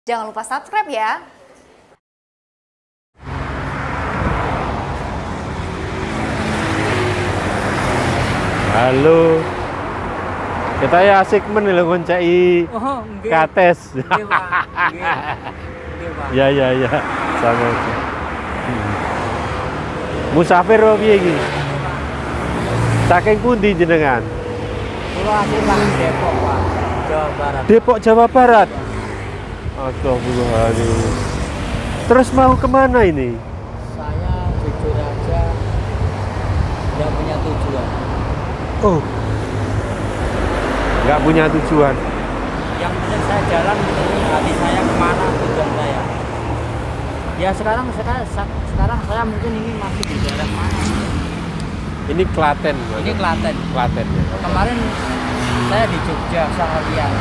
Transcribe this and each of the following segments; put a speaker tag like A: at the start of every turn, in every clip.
A: Jangan lupa subscribe ya.
B: Halo. Kita ya asik men lho ngonceki kates.
C: Nggih, Pak. Nggih, Pak.
B: Ya. Sama. Musafir opo piye iki? Saking pundi jenengan?
C: Kula asli saking Depok, Pak. Jawa Barat.
B: Depok, Jawa Barat. Astagfirullahaladzim. Terus mau kemana ini?
C: Saya jujur aja nggak punya tujuan.
B: Oh, nggak punya tujuan.
C: Yang penting saya jalan menuju hati saya kemana tujuan saya. Ya sekarang saya mungkin ini masih di daerah mana?
B: Ini Klaten.
C: Ini Klaten.
B: Klaten ya.
C: Kemarin saya di Jogja seharian.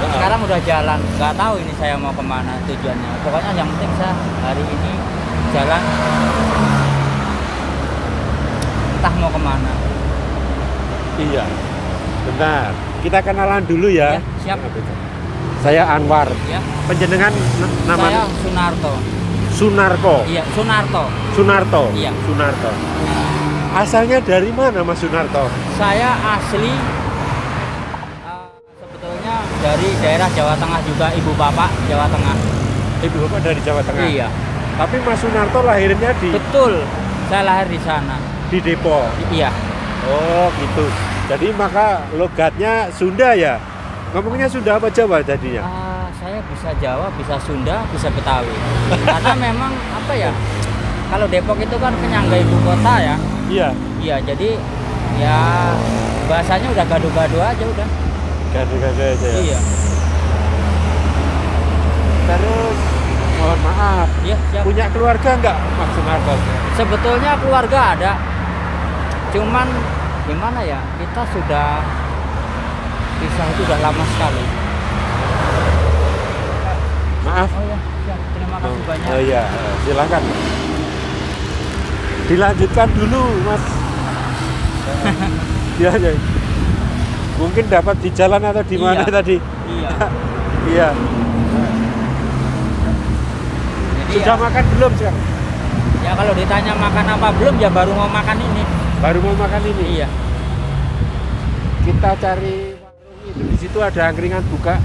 C: Sekarang udah jalan, nggak tahu ini saya mau kemana tujuannya. Pokoknya yang penting saya hari ini jalan, entah mau kemana.
B: Iya. Bentar, kita kenalan dulu ya.
C: Ya, siap.
B: Saya Anwar.
C: Ya.
B: Penjenengan nama
C: Saya Sunarto.
B: Sunarko.
C: Iya, Sunarto.
B: Sunarto.
C: Iya.
B: Sunarto. Asalnya dari mana Mas Sunarto?
C: Saya asli sebetulnya dari daerah Jawa Tengah juga, ibu bapak Jawa Tengah.
B: Ibu bapak dari Jawa Tengah.
C: Iya.
B: Tapi Mas Sunarto lahirnya di
C: Betul. Saya lahir di sana.
B: di Depok.
C: Iya.
B: Oh gitu. Jadi maka logatnya Sunda ya? Ngomongnya Sunda apa Jawa jadinya?
C: Saya bisa Jawa, bisa Sunda, bisa Betawi. Karena memang apa ya? Kalau Depok itu kan penyangga ibu kota ya.
B: Iya.
C: Iya, jadi ya bahasanya udah gado-gado aja udah.
B: Gado-gado aja ya?
C: Iya.
B: Terus mohon maaf,
C: Iya, siap.
B: punya keluarga nggak Mas Sunarto?
C: Sebetulnya keluarga ada. Cuman gimana ya? Kita sudah pisah itu udah lama sekali.
B: Maaf.
C: Oh ya, siap. Terima kasih banyak.
B: Oh iya, silakan. Dilanjutkan dulu Mas. Iya, ya. Mungkin dapat di jalan atau di mana
C: Iya.
B: tadi?
C: Iya.
B: Iya.
C: Jadi
B: Sudah
C: ya,
B: makan belum sekarang?
C: ya kalau ditanya makan apa belum ya baru mau makan ini.
B: Baru mau makan ini.
C: Iya.
B: Kita cari warung itu, di situ ada angkringan buka.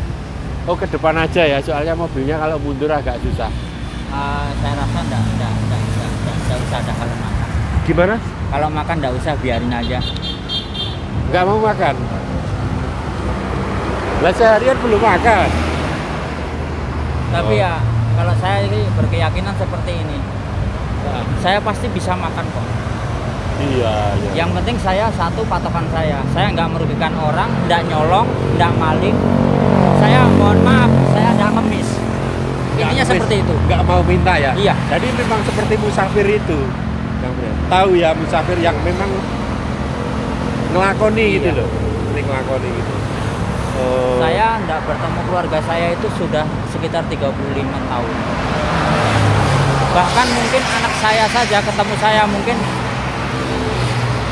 B: Oh, ke depan aja ya, soalnya mobilnya kalau mundur agak susah.
C: Saya rasa enggak usah ada kalau makan.
B: Gimana?
C: Kalau makan enggak usah, biarin aja.
B: Nggak mau makan? Lah seharian belum makan.
C: Tapi
B: Oh.
C: ya kalau saya ini berkeyakinan seperti ini. Saya pasti bisa makan kok.
B: Iya.
C: Yang penting saya satu patokan saya nggak merugikan orang, nggak nyolong, nggak maling. Saya mohon maaf, saya nggak ngemis. Intinya seperti itu.
B: Nggak mau minta ya?
C: Iya.
B: Jadi memang seperti musafir itu. Tahu ya musafir yang memang ngelakoni gitu
C: Iya.
B: loh. Ini ngelakoni gitu. Oh.
C: Saya nggak bertemu keluarga saya itu sudah sekitar 35 tahun. Bahkan mungkin anak saya saja ketemu saya mungkin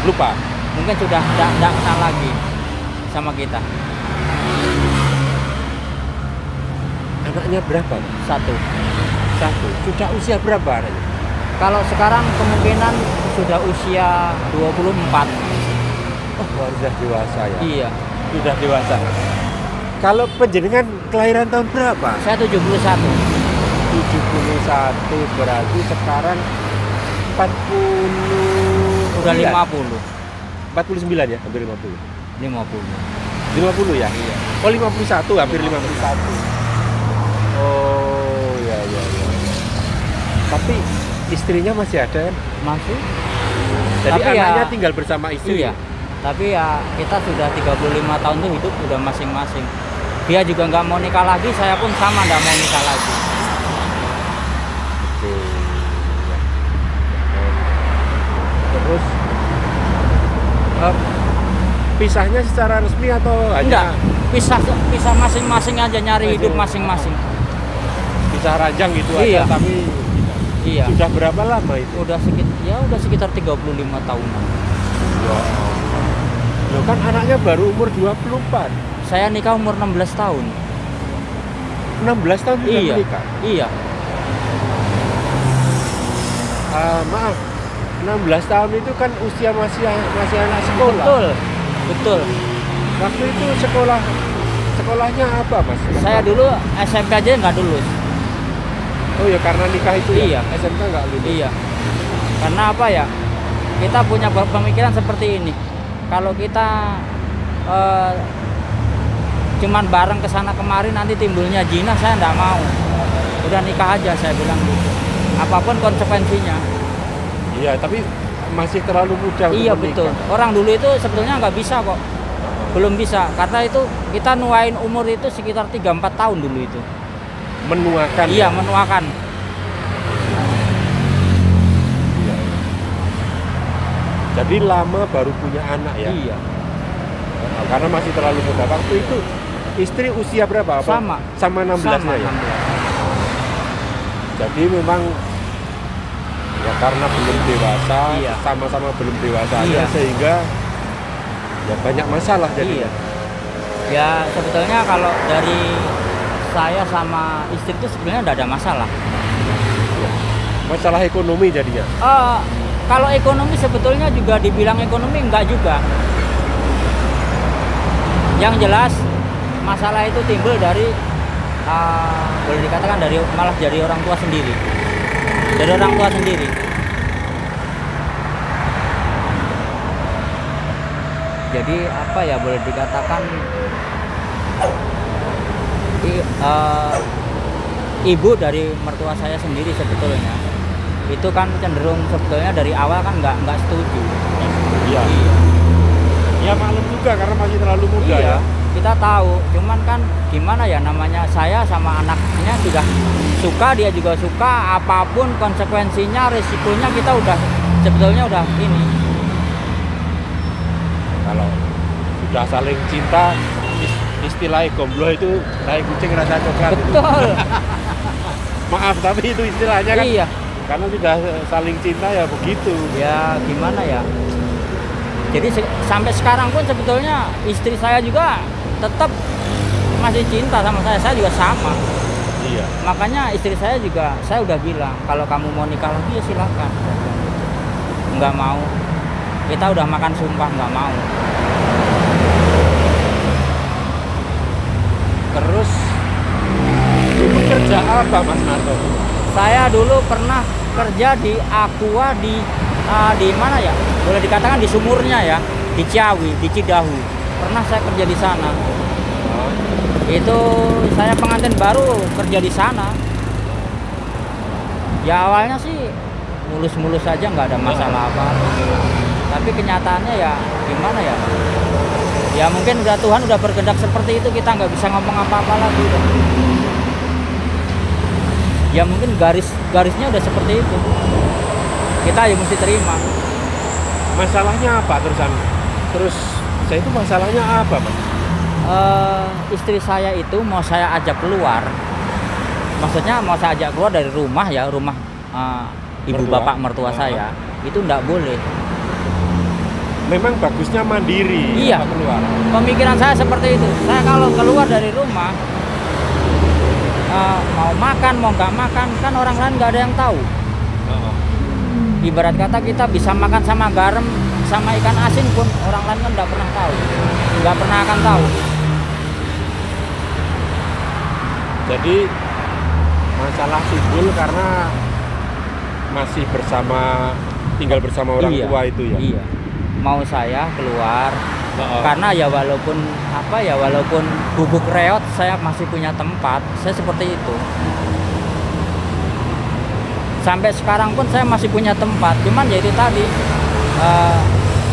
B: lupa.
C: Mungkin sudah nggak kenal lagi sama kita.
B: Anaknya berapa?
C: Satu.
B: Sudah usia berapa anaknya?
C: Kalau sekarang kemungkinan sudah usia 24.
B: Oh, sudah dewasa ya?
C: Iya.
B: Sudah dewasa. Kalau penjenengan kelahiran tahun berapa?
C: Saya 71.
B: 71 berarti sekarang 40
C: Udah 50.
B: 49 ya, hampir 50.
C: 50.
B: 50 ya?
C: Iya.
B: Oh, 51, hampir 51. Oh, ya. Tapi istrinya masih ada kan?
C: Masih?
B: Jadi
C: Tapi
B: anaknya
C: ya,
B: tinggal bersama istri.
C: Iya. Tapi ya kita sudah 35 tahun tuh hidup udah masing-masing. Dia juga nggak mau nikah lagi, saya pun sama nggak mau nikah lagi.
B: Oke. Ya. Terus pisahnya secara resmi atau
C: Enggak,
B: hanya
C: pisah masing-masing aja, nyari hidup masing-masing.
B: pisah ranjang gitu
C: Iya.
B: aja, tapi
C: Iya.
B: sudah berapa lama itu?
C: Udah sekitar 35 tahunan.
B: Ya. Loh kan anaknya baru umur 24.
C: Saya nikah umur 16 tahun.
B: 16 tahun sudah
C: Iya.
B: menikah.
C: Iya.
B: Maaf, 16 tahun itu kan usia masih anak sekolah.
C: Betul. Betul.
B: Waktu itu sekolahnya apa, Mas?
C: Saya dulu SMP aja nggak lulus.
B: Oh ya, karena nikah itu
C: Iya.
B: ya. SMK nggak lulus.
C: Iya. Karena apa ya? Kita punya pemikiran seperti ini. Kalau kita cuman bareng kesana kemari nanti timbulnya zina, saya nggak mau. Udah nikah aja, saya bilang gitu. Apapun konsekuensinya.
B: Iya, tapi masih terlalu muda untuk
C: Iya
B: menikah.
C: betul. Orang dulu itu sebetulnya nggak bisa kok. Belum bisa. Karena itu kita nuain umur itu sekitar 3-4 tahun dulu itu.
B: Menuakan.
C: Iya,
B: ya?
C: menuakan.
B: Iya. Jadi lama baru punya anak ya.
C: Iya.
B: Karena masih terlalu muda. Waktu itu istri usia berapa? Sama 16-nya
C: Sama,
B: ya.
C: 16.
B: Jadi memang ya karena belum dewasa,
C: Iya.
B: sama-sama belum dewasa
C: Iya.
B: sehingga ya banyak masalah jadi.
C: Iya. Ya sebetulnya kalau dari saya sama istri itu sebenarnya tidak ada masalah.
B: Masalah ekonomi jadinya.
C: Kalau ekonomi sebetulnya juga dibilang ekonomi enggak juga. Yang jelas masalah itu timbul dari boleh dikatakan malah dari orang tua sendiri. Dari orang tua sendiri. Jadi apa ya, boleh dikatakan ibu dari mertua saya sendiri sebetulnya itu kan cenderung sebetulnya dari awal kan nggak setuju.
B: Iya. Ya maklum juga karena masih terlalu muda
C: Iya,
B: ya.
C: kita tahu. Cuman kan gimana ya, namanya saya sama anaknya sudah suka, dia juga suka. Apapun konsekuensinya, resikonya kita udah sebetulnya udah ini.
B: Kalau sudah saling cinta, istilah gomblo itu tai kucing rasa coklat.
C: Betul.
B: Maaf tapi itu istilahnya kan.
C: Iya.
B: Karena sudah saling cinta ya begitu.
C: Ya gimana ya. Jadi sampai sekarang pun sebetulnya istri saya juga tetap masih cinta sama saya juga sama.
B: Iya.
C: Makanya istri saya juga, saya udah bilang kalau kamu mau nikah lagi ya silakan. Nggak mau. Kita udah makan sumpah nggak mau.
B: Terus ibu kerja apa Mas Narto?
C: Saya dulu pernah kerja di Aqua di mana ya? Boleh dikatakan di sumurnya ya, di Ciawi, di Cidahu. Pernah saya kerja di sana. Itu saya pengantin baru kerja di sana. Ya awalnya sih mulus-mulus saja, nggak ada masalah apa. Tapi kenyataannya ya gimana ya? Ya mungkin udah Tuhan udah berkehendak seperti itu, kita nggak bisa ngomong apa-apa lagi. Ya mungkin garisnya udah seperti itu. Kita ya mesti terima.
B: Masalahnya apa terusan? Terus saya itu masalahnya apa, Mas?
C: Istri saya itu mau saya ajak keluar. Maksudnya mau saya ajak keluar dari rumah ya, rumah ibu bapak mertua saya. Itu enggak boleh.
B: Memang bagusnya mandiri.
C: Iya.
B: Keluar.
C: Pemikiran saya seperti itu. Saya kalau keluar dari rumah mau makan mau nggak makan kan orang lain nggak ada yang tahu. Ibarat kata kita bisa makan sama garam sama ikan asin pun orang lain kan nggak pernah tahu, nggak pernah akan tahu.
B: Jadi masalah timbul karena masih tinggal bersama orang tua itu ya.
C: Iya. Mau saya keluar karena ya walaupun bubuk reot saya masih punya tempat, saya seperti itu. Sampai sekarang pun saya masih punya tempat, cuman ya itu tadi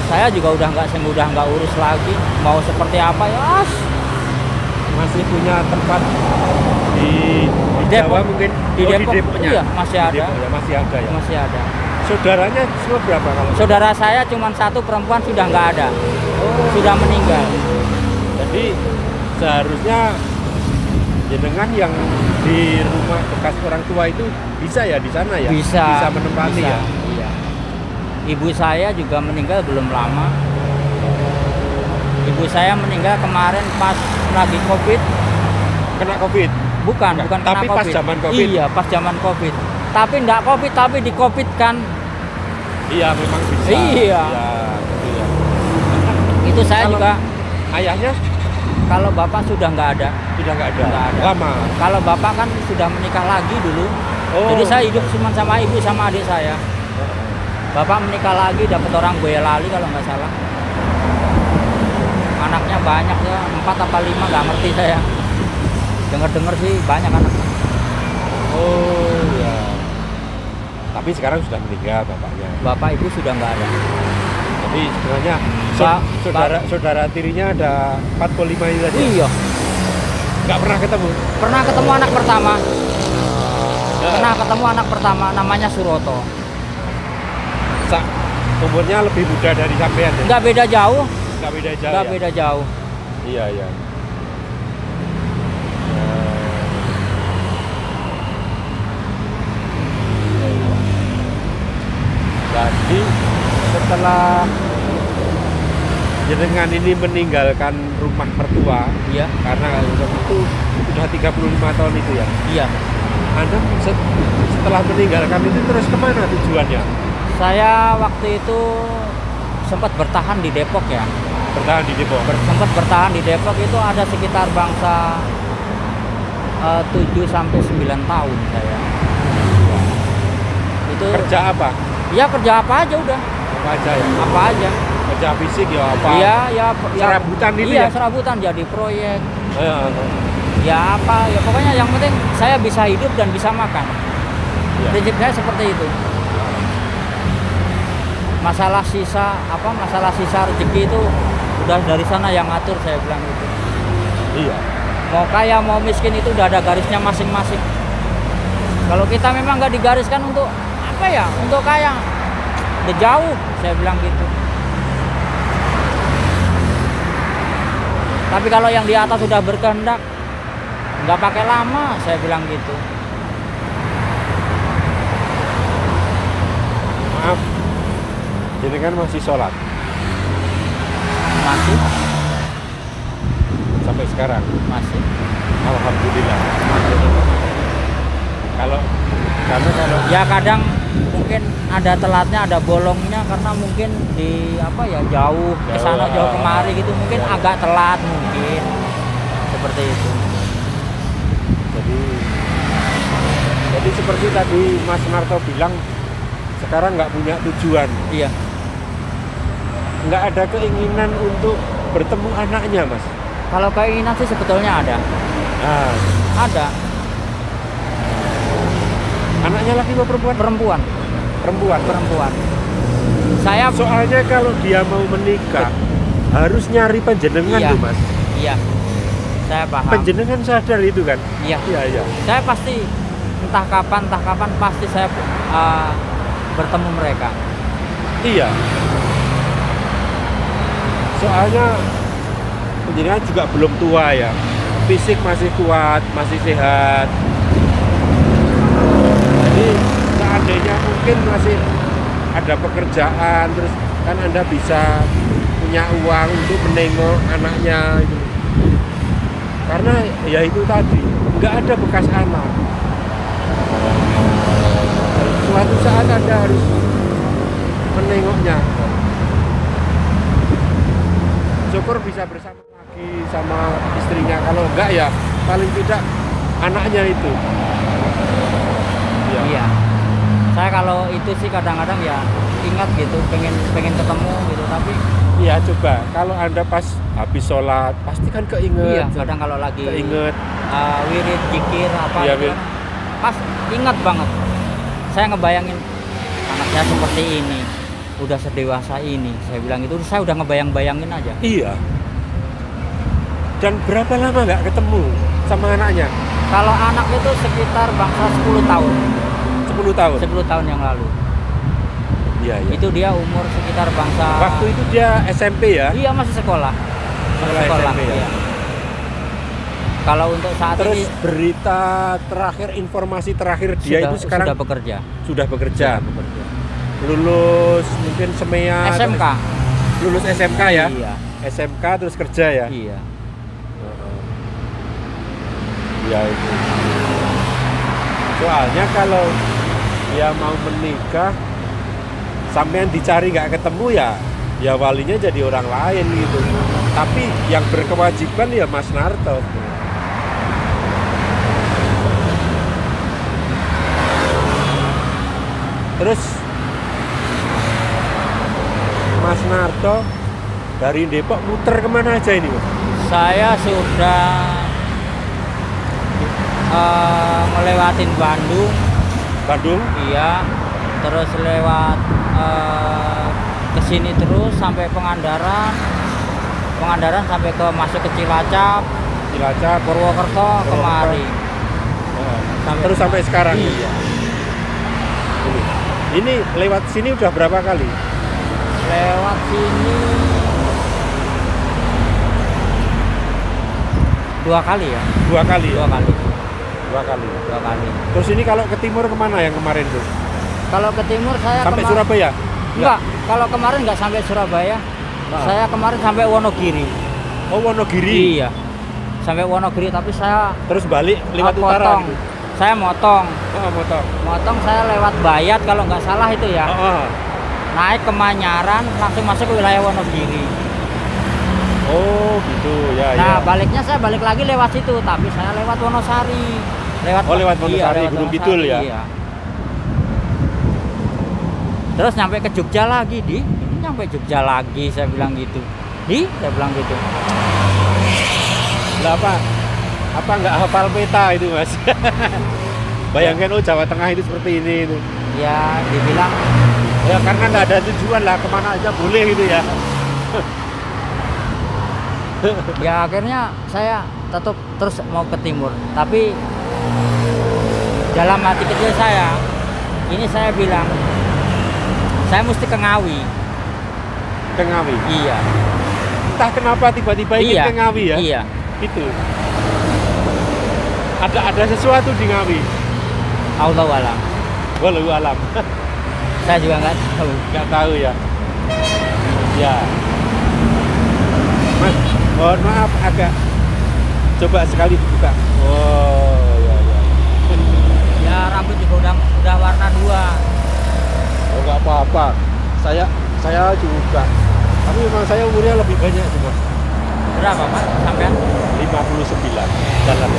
C: saya juga udah nggak urus lagi mau seperti apa ya.
B: Masih punya tempat di Jawa mungkin
C: di Depoknya. Iya, masih ada.
B: Ya, masih ada ya.
C: Masih ada.
B: Saudaranya semua berapa kalau?
C: Saudara saya cuma satu perempuan sudah nggak ada. Sudah meninggal.
B: Jadi seharusnya jenengan yang di rumah bekas orang tua itu bisa ya di sana ya? Bisa menempati ya?
C: Iya. Ibu saya juga meninggal belum lama. Ibu saya meninggal kemarin pas lagi COVID.
B: Kena COVID?
C: Bukan kena
B: tapi
C: COVID.
B: Pas zaman COVID.
C: Iya, pas zaman COVID. Tapi enggak COVID, tapi di COVID kan.
B: Iya, memang bisa.
C: Iya.
B: Gitu ya.
C: Itu saya
B: kalau
C: juga.
B: Ayahnya?
C: Kalau bapak sudah nggak ada.
B: Sudah nggak ada. Lama.
C: Kalau bapak kan sudah menikah lagi dulu.
B: Oh.
C: Jadi saya hidup cuma sama ibu sama adik saya. Bapak menikah lagi, dapat orang Boyolali kalau nggak salah. Anaknya banyak ya, 4 apa 5 nggak ngerti saya. Dengar-dengar sih banyak anaknya.
B: Oh ya. Tapi sekarang sudah meninggal bapaknya.
C: Bapak ibu sudah nggak ada.
B: Jadi sebenarnya saudara tirinya ada 45 itu aja.
C: Iya.
B: Nggak pernah ketemu.
C: Pernah ketemu anak pertama. Pernah ketemu anak pertama, namanya Suroto.
B: Umurnya lebih muda dari sampean ya?
C: Nggak beda jauh.
B: Nggak beda jauh.
C: Nggak beda jauh.
B: Iya iya. Jadi setelah jenengan ini meninggalkan rumah mertua,
C: iya,
B: karena itu sudah 35 tahun itu ya.
C: Iya.
B: Anda setelah meninggalkan itu terus kemana tujuannya?
C: Saya waktu itu sempat bertahan di Depok ya.
B: Bertahan di Depok.
C: Sempat bertahan di Depok itu ada sekitar bangsa 7 sampai 9 tahun saya. Itu
B: kerja apa?
C: Ya kerja apa aja udah.
B: Apa aja ya?
C: Apa aja.
B: Kerja fisik ya apa?
C: Iya, ya
B: serabutan itu
C: iya,
B: ya?
C: serabutan jadi proyek.
B: Ya.
C: Ya apa, ya pokoknya yang penting saya bisa hidup dan bisa makan.
B: Ya.
C: Prinsip saya seperti itu. Masalah sisa rezeki itu udah dari sana yang ngatur, saya bilang gitu.
B: Iya.
C: Mau kaya mau miskin itu udah ada garisnya masing-masing. Kalau kita memang nggak digariskan untuk apa ya, untuk kaya, udah jauh, saya bilang gitu. Tapi kalau yang di atas sudah berkehendak, nggak pakai lama, saya bilang gitu.
B: Maaf, jadi kan masih sholat?
C: Masih.
B: Sampai sekarang?
C: Masih.
B: Alhamdulillah.
C: Masih.
B: Kalau
C: ya kadang mungkin ada telatnya, ada bolongnya karena mungkin di jauh ke sana jauh kemari gitu, mungkin agak telat mungkin. Seperti itu.
B: Jadi seperti tadi Mas Narto bilang, sekarang nggak punya tujuan.
C: Iya.
B: Nggak ada keinginan untuk bertemu anaknya, Mas.
C: Kalau keinginan sih sebetulnya ada.
B: Nah.
C: Ada.
B: Anaknya laki atau perempuan?
C: Perempuan. Perempuan. Saya
B: soalnya kalau dia mau menikah harus nyari penjenengan tuh, Mas.
C: Iya. Saya paham.
B: Penjenengan sadar itu kan?
C: Iya.
B: Iya.
C: Saya pasti entah kapan pasti saya bertemu mereka.
B: Iya. Soalnya penjenengan juga belum tua ya. Fisik masih kuat, masih sehat. Jadi seandainya mungkin masih ada pekerjaan, terus kan Anda bisa punya uang untuk menengok anaknya itu. Karena ya itu tadi, nggak ada bekas anak. Suatu saat Anda harus menengoknya. Syukur bisa bersama lagi sama istrinya, kalau enggak ya paling tidak anaknya itu.
C: Iya. Saya kalau itu sih kadang-kadang ya ingat gitu, pengen ketemu gitu, tapi
B: iya coba kalau Anda pas habis sholat pasti kan keinget.
C: Iya, kadang kalau lagi
B: keinget
C: wirid, zikir apa
B: iya,
C: gitu kan, pas ingat banget. Saya ngebayangin anak saya seperti ini, udah sedewasa ini, saya bilang itu saya udah ngebayang-bayangin aja.
B: Iya. Dan berapa lama nggak ketemu sama anaknya?
C: Kalau anak itu sekitar bangsa 10 tahun.
B: 10 tahun?
C: 10 tahun yang lalu.
B: Iya.
C: Itu dia umur sekitar bangsa...
B: Waktu itu dia SMP ya?
C: Iya, masih sekolah.
B: Sekolah SMP ya?
C: Iya. Kalau untuk saat
B: terus
C: ini...
B: berita terakhir, informasi terakhir dia itu sekarang...
C: Sudah bekerja.
B: Sudah bekerja? Lulus mungkin SMEA?
C: SMK.
B: Lulus SMK ya?
C: Iya.
B: SMK terus kerja ya?
C: Iya.
B: Ya itu. Soalnya kalau dia mau menikah sampean dicari nggak ketemu ya walinya jadi orang lain gitu. Tapi yang berkewajiban ya Mas Narto. Terus Mas Narto dari Depok muter kemana aja ini, Mas?
C: Saya sudah ngelewatin Bandung,
B: Bandung?
C: iya, terus lewat ke sini terus sampai Pangandaran, sampai ke masuk ke Cilacap, Purwokerto, kemari.
B: Terus sampai sekarang.
C: Iya.
B: Ini lewat sini udah berapa kali?
C: Lewat sini 2 kali ya.
B: 2 kali. Ya?
C: 2 kali.
B: 2 kali.
C: 2 kali.
B: Terus ini kalau ke timur kemana yang kemarin tuh?
C: Kalau ke timur saya
B: Sampai Surabaya?
C: Enggak. Kalau kemarin nggak sampai Surabaya. Saya kemarin sampai Wonogiri.
B: Oh, Wonogiri.
C: Iya. Sampai Wonogiri, tapi saya
B: Terus balik lewat utara gitu.
C: Saya motong.
B: Oh,
C: Motong saya lewat Bayat kalau nggak salah itu ya. Naik ke Manyaran langsung masuk ke wilayah Wonogiri.
B: Oh, gitu ya.
C: Nah, baliknya saya balik lagi lewat situ, tapi saya lewat Wonosari.
B: Lewat Wonosari, Gunung Kidul ya.
C: Iya. Terus nyampe ke Jogja lagi, nyampe Jogja lagi, saya bilang gitu. Saya bilang gitu.
B: Lah apa nggak hafal peta itu, Mas? Bayangkan Jawa Tengah itu seperti ini itu.
C: Ya, dibilang
B: ya karena nggak ada tujuan lah, kemana aja boleh gitu ya.
C: Ya akhirnya saya tetap terus mau ke timur, tapi dalam hati kecil saya ini saya bilang saya mesti ke Ngawi.
B: Ke Ngawi?
C: Iya.
B: Entah kenapa tiba-tiba ingin ke Ngawi ya?
C: Iya.
B: Itu ada sesuatu di Ngawi.
C: Allahu alam.
B: Wallahu alam.
C: Saya juga nggak tahu.
B: Nggak tahu ya. Ya. Mas, mohon maaf agak coba sekali dibuka. Oh, ya.
C: Ya rambut juga udah warna 2.
B: Oh, nggak apa-apa. Saya juga. Tapi memang saya umurnya lebih banyak sih, Mas.
C: Berapa, Pak? Sampean?
B: 59 jalan.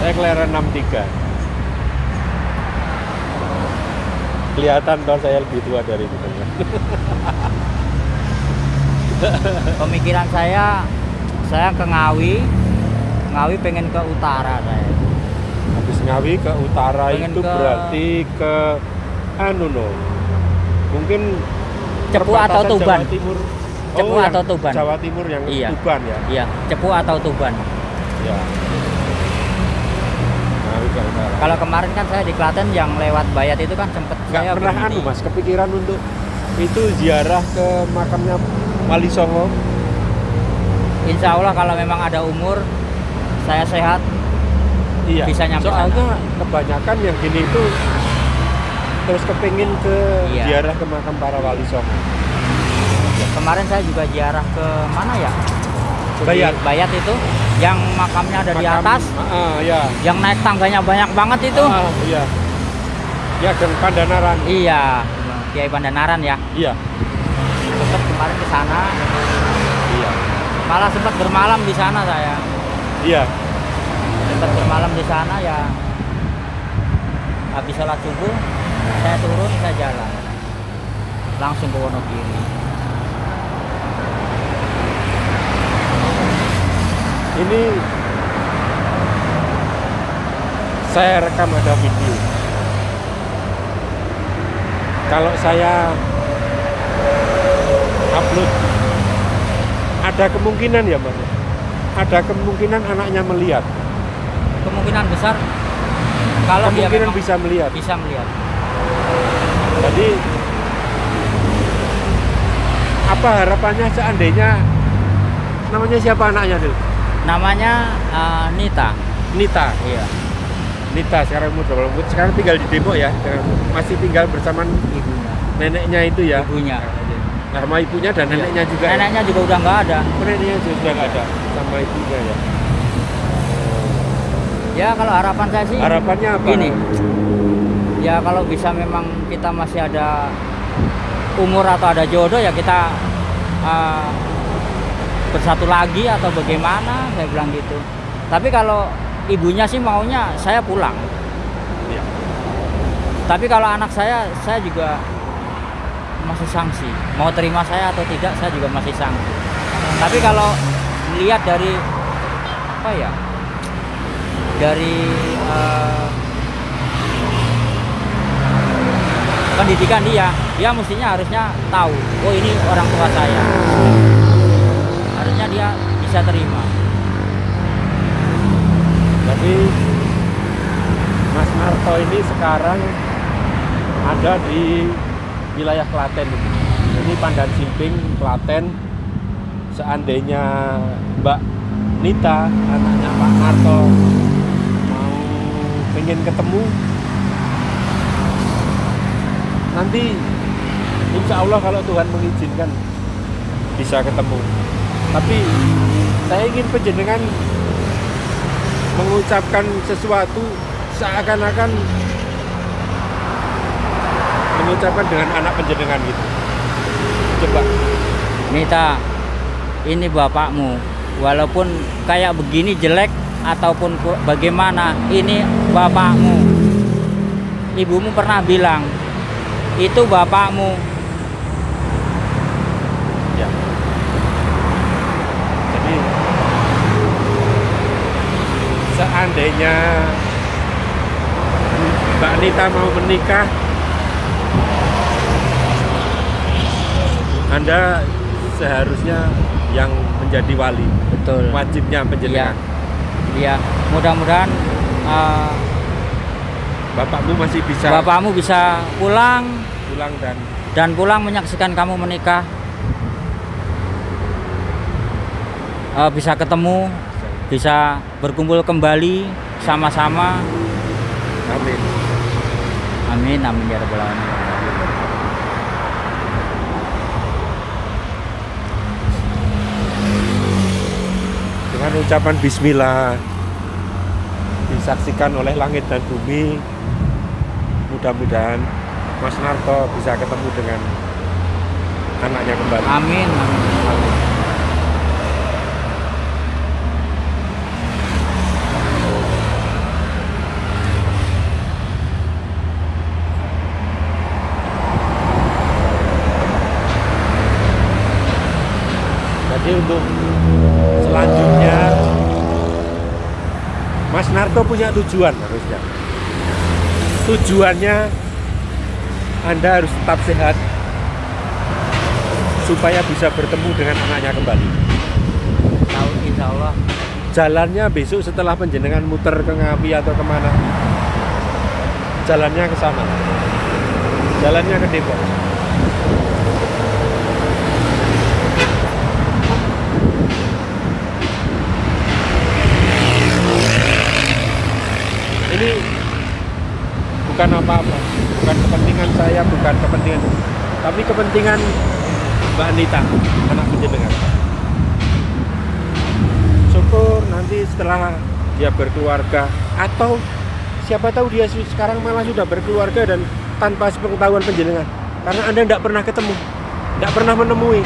B: Saya kelahiran 63. Kelihatan dong saya lebih tua dari itu.
C: Pemikiran saya ke Ngawi pengen ke utara saya.
B: Habis Ngawi ke utara
C: Pengen
B: itu berarti ke mungkin
C: Cepu atau
B: perbatasan
C: Tuban?
B: Jawa Timur.
C: Cepu
B: yang
C: atau Tuban?
B: Jawa Timur yang
C: Iya.
B: Tuban ya.
C: Iya, Cepu atau Tuban.
B: Ya. Ngawi ke utara.
C: Kalau kemarin kan saya di Klaten yang lewat Bayat itu kan sempet
B: Nggak
C: saya
B: pernah
C: berhenti.
B: Mas kepikiran untuk itu ziarah ke makamnya Wali Songo?
C: Insya Allah kalau memang ada umur saya sehat,
B: Iya.
C: bisa nyampe
B: Soalnya
C: sana.
B: kebanyakan yang gini itu terus kepingin ke
C: Iya.
B: ziarah ke makam para Wali Songo.
C: Kemarin saya juga ziarah ke mana ya?
B: Bayat.
C: Di Bayat itu yang makamnya ada di
B: Makam-
C: atas,
B: ya.
C: yang naik tangganya banyak banget itu.
B: Iya. Ya, Gang Pandanaran.
C: Iya, Kiai Pandanaran ya.
B: Iya.
C: Sempat kemarin ke sana,
B: Iya.
C: malah sempat bermalam di sana saya.
B: Iya.
C: Sempat bermalam di sana ya. Habis sholat subuh, saya turun, saya jalan langsung ke Wonogiri.
B: Ini saya rekam ada video. Kalau saya upload, ada kemungkinan ya, Mas? Ada kemungkinan anaknya melihat.
C: Kemungkinan besar kalau dia
B: Kemungkinan
C: memang
B: bisa melihat.
C: bisa melihat.
B: Jadi apa harapannya seandainya namanya siapa anaknya tuh?
C: Namanya Nita.
B: Nita.
C: Iya.
B: Nita sekarang sekarang tinggal di Depok ya. Masih tinggal bersama
C: Ibunya.
B: neneknya itu ya.
C: Ibunya.
B: Nah, sama ibunya dan neneknya juga. Ya?
C: Neneknya juga udah nggak ada.
B: Neneknya juga sudah nggak ada sama ibunya ya.
C: Ya kalau harapan saya sih
B: Harapannya apa?
C: gini, Ya kalau bisa memang kita masih ada umur atau ada jodoh ya kita bersatu lagi atau bagaimana, saya bilang gitu. Tapi kalau ibunya sih maunya saya pulang.
B: Ya.
C: Tapi kalau anak saya juga masih sanksi. Mau terima saya atau tidak, saya juga masih sanksi. Tapi kalau melihat dari apa ya? Dari pendidikan dia mestinya harusnya tahu, oh ini orang tua saya. Harusnya dia bisa terima.
B: Jadi Mas Narto ini sekarang ada di wilayah Klaten. Ini Pandan Simping, Klaten. Seandainya Mbak Nita, anaknya Pak Narto, mau pengen ketemu, nanti insya Allah kalau Tuhan mengizinkan bisa ketemu. Tapi saya ingin panjenengan mengucapkan sesuatu seakan-akan mengucapkan dengan anak panjenengan gitu. Coba.
C: Nita, ini bapakmu. Walaupun kayak begini jelek ataupun bagaimana, ini bapakmu. Ibumu pernah bilang, itu bapakmu.
B: Ya. Jadi seandainya Mbak Nita mau menikah, Anda seharusnya yang menjadi wali.
C: Betul.
B: Wajibnya panjenengan.
C: Iya. Mudah-mudahan
B: Bapakmu masih bisa
C: bapakmu bisa pulang
B: dan
C: pulang menyaksikan kamu menikah. Bisa ketemu, bisa berkumpul kembali sama-sama.
B: amin.
C: Amin, amin ya rabbal alamin.
B: Dengan ucapan bismillah disaksikan oleh langit dan bumi, mudah-mudahan Mas Narto bisa ketemu dengan anaknya kembali.
C: Amin, amin.
B: Jadi untuk selanjutnya Mas Narto punya tujuan harusnya. Tujuannya Anda harus tetap sehat supaya bisa bertemu dengan anaknya kembali.
C: Tahu insya Allah.
B: Jalannya besok setelah panjenengan muter ke Ngawi atau kemana, jalannya ke sana. Jalannya ke Depok. Ini bukan apa-apa, bukan kepentingan saya, bukan kepentingan, tapi kepentingan Mbak Nita, anak panjenengan. Syukur nanti setelah dia berkeluarga, atau siapa tahu dia sekarang malah sudah berkeluarga dan tanpa sepengetahuan panjenengan, karena Anda tidak pernah ketemu, tidak pernah menemui.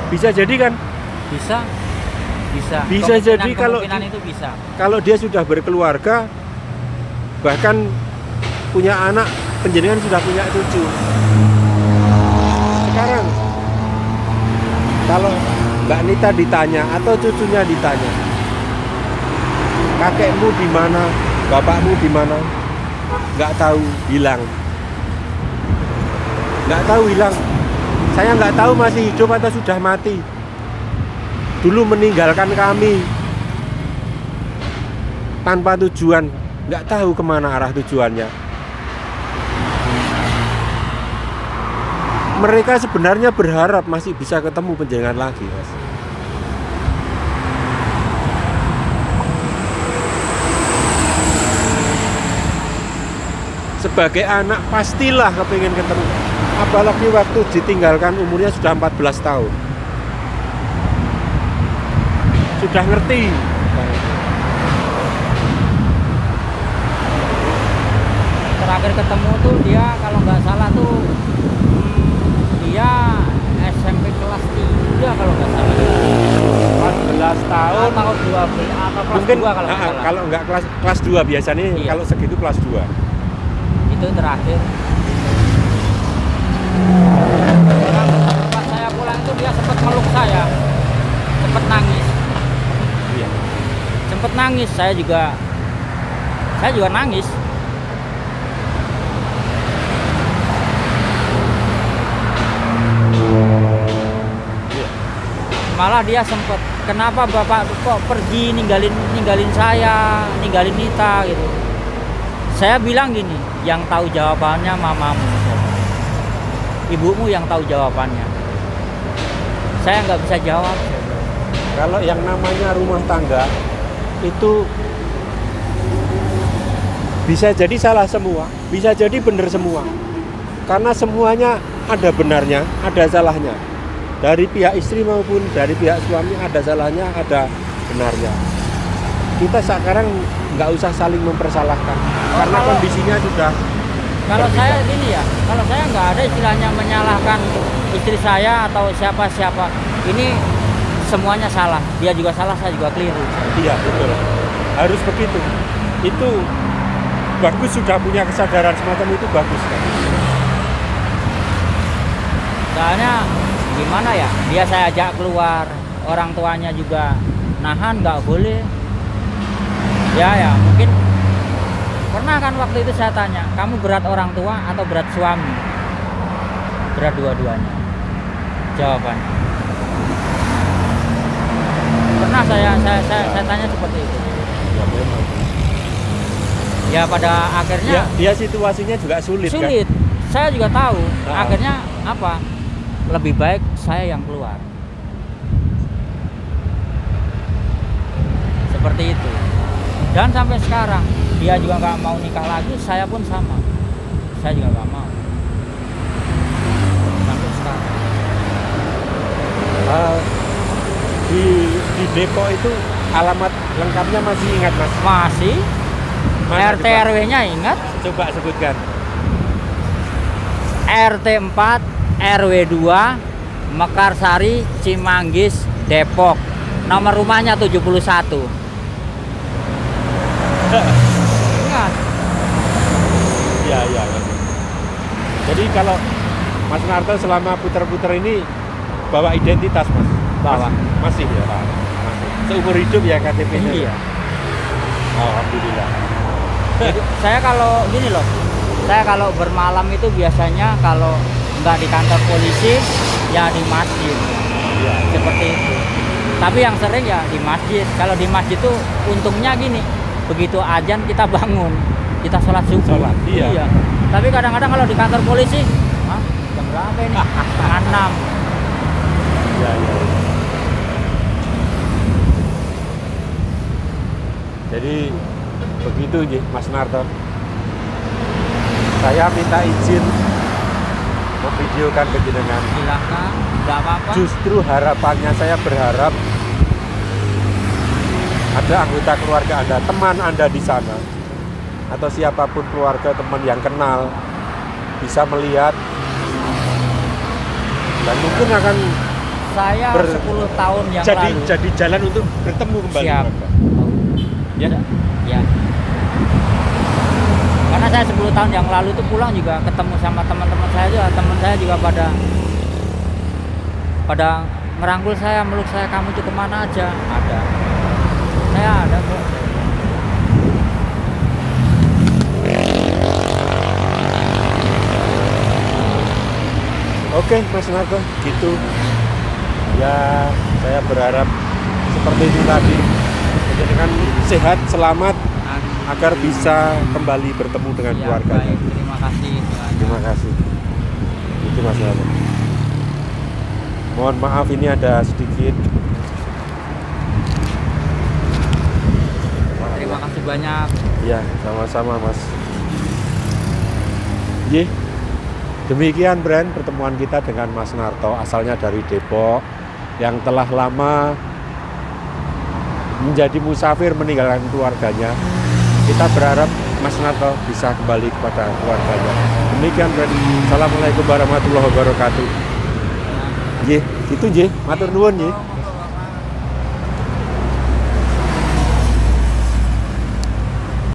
B: Bisa jadi kan? Bisa jadi
C: itu bisa.
B: Kalau dia sudah berkeluarga, bahkan punya anak, panjenengan sudah punya cucu. Sekarang kalau Mbak Nita ditanya atau cucunya ditanya, kakekmu di mana, bapakmu di mana, nggak tahu, hilang. Nggak tahu, hilang. Saya nggak tahu masih hidup atau sudah mati. Dulu meninggalkan kami tanpa tujuan, nggak tahu kemana arah tujuannya. Mereka sebenarnya berharap masih bisa ketemu panjenengan lagi, Mas. Sebagai anak pastilah kepingin ketemu. Apalagi waktu ditinggalkan umurnya sudah 14 tahun. Sudah ngerti.
C: terakhir ketemu tuh dia kalau nggak salah tuh dia SMP kelas 3 kalau nggak salah.
B: 14 tahun.
C: Atau 12 atau kelas
B: Mungkin
C: 2 kalau nggak salah.
B: kalau nggak kelas 2 biasanya
C: Iya.
B: kalau segitu kelas 2.
C: Itu terakhir. Pas saya pulang itu dia sempat meluk saya, sempat nangis.
B: Iya.
C: Sempat nangis, saya juga nangis.
B: Iya.
C: Malah dia sempat, kenapa bapak kok pergi ninggalin saya, ninggalin Nita gitu. Saya bilang gini, yang tahu jawabannya mamamu, ibumu yang tahu jawabannya. Saya nggak bisa jawab.
B: Kalau yang namanya rumah tangga itu bisa jadi salah semua, bisa jadi benar semua. Karena semuanya ada benarnya, ada salahnya. Dari pihak istri maupun dari pihak suami ada salahnya, ada benarnya. Kita sekarang nggak usah saling mempersalahkan, karena kondisinya sudah.
C: Kalau saya gini ya, kalau saya nggak ada istilahnya menyalahkan istri saya atau siapa-siapa. Ini semuanya salah, dia juga salah, saya juga keliru.
B: Iya betul, harus begitu. Itu bagus, sudah punya kesadaran semacam itu bagus kan.
C: Soalnya gimana ya, dia saya ajak keluar, orang tuanya juga nahan, nggak boleh. Ya mungkin pernah kan waktu itu saya tanya, kamu berat orang tua atau berat suami? Berat dua-duanya. Jawabannya. Pernah saya tanya seperti itu.
B: Ya memang.
C: Ya pada akhirnya
B: Dia situasinya juga sulit.
C: sulit.
B: Kan?
C: Saya juga tahu.
B: Nah.
C: Akhirnya apa? Lebih baik saya yang keluar. Seperti itu. Dan sampai sekarang dia juga nggak mau nikah lagi, saya pun sama. Saya juga nggak mau. Sampai sekarang.
B: Di Depok itu alamat lengkapnya masih ingat Mas?
C: Masih.
B: Mana
C: RT
B: coba?
C: RW-nya ingat?
B: Coba sebutkan.
C: RT 4 RW 2 Mekarsari Cimanggis Depok. Nomor rumahnya 71. Ingat.
B: Iya. Jadi kalau Mas Narto selama puter-puter ini bawa identitas Mas?
C: Bawa.
B: Masih ya Pak? Masih. Seumur hidup ya KTP-nya?
C: Iya.
B: Alhamdulillah.
C: Jadi, saya kalau gini loh, saya kalau bermalam itu biasanya kalau nggak di kantor polisi ya di masjid.
B: Iya.
C: Seperti itu. Tapi yang sering ya di masjid. Kalau di masjid tuh untungnya gini, begitu azan kita bangun, kita sholat subuh.
B: Sholat, iya.
C: Tapi kadang-kadang kalau di kantor polisi, jam berapa ini? Setengah 6.
B: Iya. Jadi begitu Mas Narto. Saya minta izin memvideokan kejenengan.
C: Silakan, nggak apa-apa.
B: Justru harapannya saya berharap ada anggota keluarga Anda, teman Anda di sana, atau siapapun keluarga teman yang kenal bisa melihat dan mungkin akan
C: Saya 10 tahun yang lalu.
B: jadi jalan untuk bertemu kembali.
C: Siap.
B: Ya.
C: Ya. Karena saya 10 tahun yang lalu itu pulang juga ketemu sama teman-teman saya juga. Teman saya juga pada ngerangkul saya, meluk saya, kamu itu kemana aja? Ada. Saya ada kok.
B: Oke, Mas Narto, gitu. Ya, saya berharap seperti itu tadi. Jadi kan sehat, selamat, agar bisa kembali bertemu dengan
C: Ya,
B: keluarganya.
C: baik. Terima kasih.
B: Terima kasih. Itu Mas Narto. Mohon maaf ini ada sedikit.
C: Terima kasih banyak.
B: Ya, sama-sama Mas. Ye. Demikian Bran pertemuan kita dengan Mas Narto, asalnya dari Depok, yang telah lama menjadi musafir meninggalkan keluarganya. Kita berharap Mas Narto bisa kembali kepada keluarganya. Demikian berarti. Assalamualaikum warahmatullahi wabarakatuh. Nggih, gitu nggih. Matur nuwun nggih.